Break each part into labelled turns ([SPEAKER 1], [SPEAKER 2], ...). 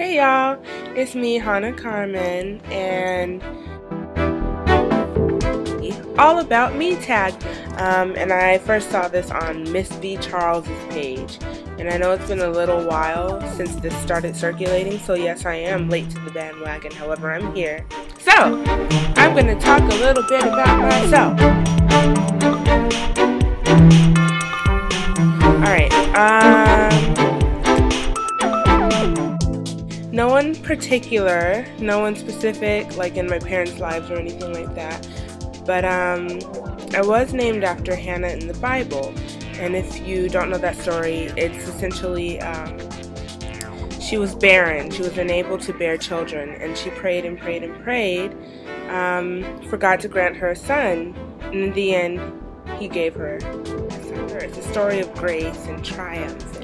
[SPEAKER 1] Hey y'all, it's me, Hannah Carmen, and all about me tag. And I first saw this on MsVCharles' page, and I know it's been a little while since this started circulating, so yes, I am late to the bandwagon. However, I'm here. So, I'm going to talk a little bit about myself. Alright, no one particular, no one specific, like in my parents' lives or anything like that, but I was named after Hannah in the Bible, and if you don't know that story, it's essentially, she was barren, she was unable to bear children, and she prayed and prayed and prayed for God to grant her a son, and in the end, He gave her a son. It's a story of grace and triumph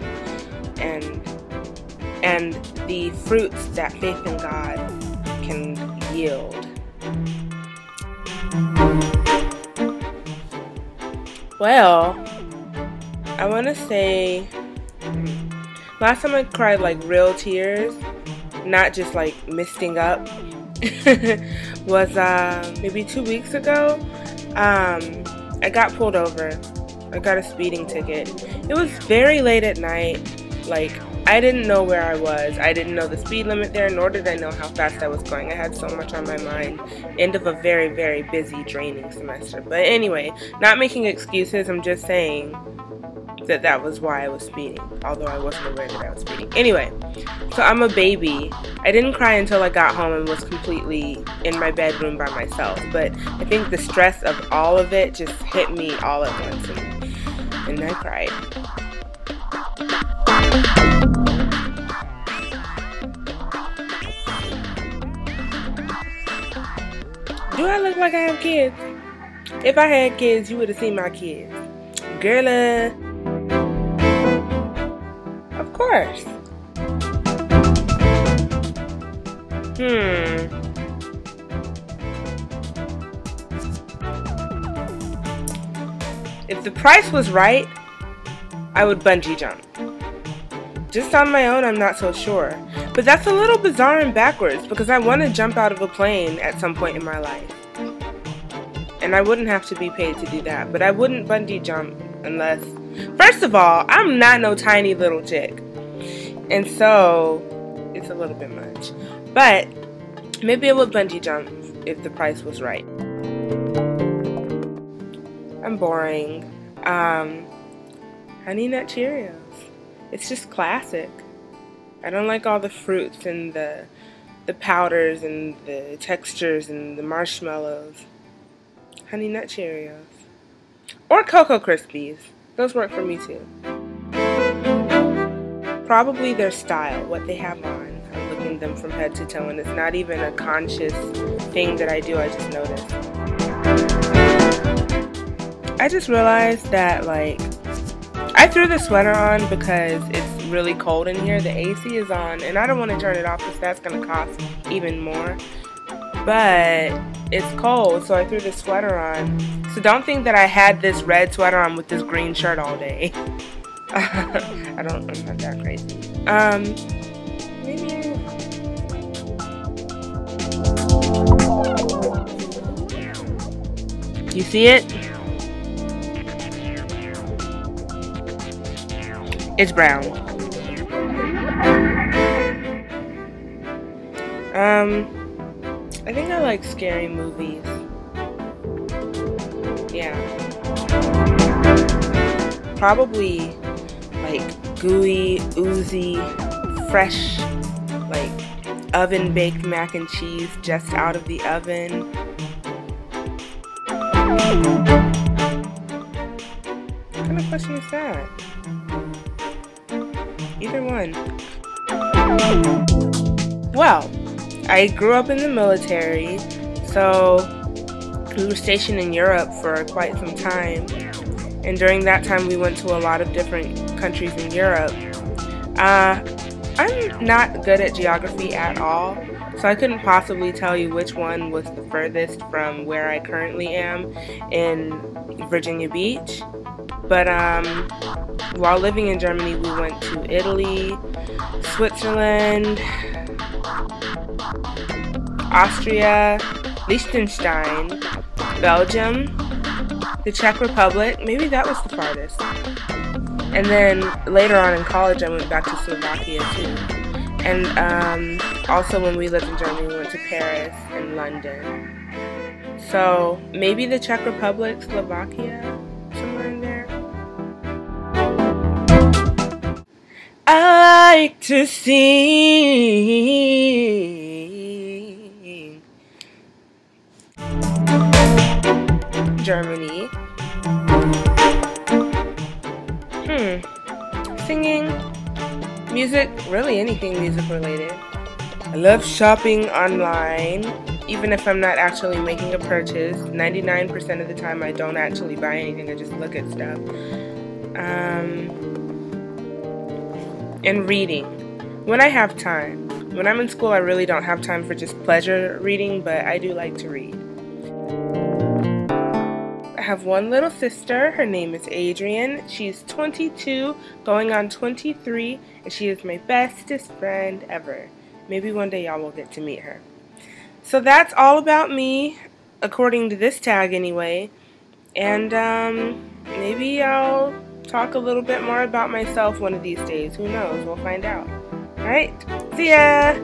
[SPEAKER 1] and the fruits that faith in God can yield. Well, I want to say last time I cried like real tears, not just like misting up, was maybe 2 weeks ago. I got pulled over. I got a speeding ticket. It was very late at night. Like, I didn't know where I was. I didn't know the speed limit there, nor did I know how fast I was going. I had so much on my mind. End of a very, very busy, draining semester. But anyway, not making excuses. I'm just saying that that was why I was speeding, although I wasn't aware that I was speeding. Anyway, so I'm a baby. I didn't cry until I got home and was completely in my bedroom by myself. But I think the stress of all of it just hit me all at once, and I cried. Do I look like I have kids? If I had kids, you would have seen my kids. Girl, of course. If the price was right, I would bungee jump. Just on my own, I'm not so sure. But that's a little bizarre and backwards because I want to jump out of a plane at some point in my life. And I wouldn't have to be paid to do that. But I wouldn't bungee jump unless... First of all, I'm not no tiny little chick. And so, it's a little bit much. But, maybe I would bungee jump if the price was right. I'm boring. Honey Nut Cheerios. It's just classic. I don't like all the fruits and the powders and the textures and the marshmallows. Honey Nut Cheerios. Or Cocoa Krispies. Those work for me too. Probably their style, what they have on. I'm looking at them from head to toe, and it's not even a conscious thing that I do, I just notice. I just realized that, like, I threw the sweater on because it's really cold in here. The AC is on, and I don't want to turn it off because that's going to cost even more. But it's cold, so I threw the sweater on. So don't think that I had this red sweater on with this green shirt all day. I'm not that crazy. Maybe. You see it? It's brown. I think I like scary movies. Yeah. Probably like gooey, oozy, fresh, like oven-baked mac and cheese just out of the oven. What kind of question is that? Either one. Well, I grew up in the military, so we were stationed in Europe for quite some time, and during that time we went to a lot of different countries in Europe. I'm not good at geography at all, so I couldn't possibly tell you which one was the furthest from where I currently am in Virginia Beach. But while living in Germany, we went to Italy, Switzerland, Austria, Liechtenstein, Belgium, the Czech Republic. Maybe that was the farthest. And then later on in college, I went back to Slovakia too. And also when we lived in Germany, we went to Paris and London. So maybe the Czech Republic, Slovakia, somewhere in there. I like to sing. Germany. Singing, music, really anything music related. I love shopping online, even if I'm not actually making a purchase. 99% of the time I don't actually buy anything, I just look at stuff. And reading, when I have time. When I'm in school, I really don't have time for just pleasure reading, but I do like to read. I have one little sister. Her name is Adrian. She's 22, going on 23, and she is my bestest friend ever. Maybe one day y'all will get to meet her. So that's all about me, according to this tag anyway. And maybe I'll talk a little bit more about myself one of these days. Who knows? We'll find out. Alright, see ya!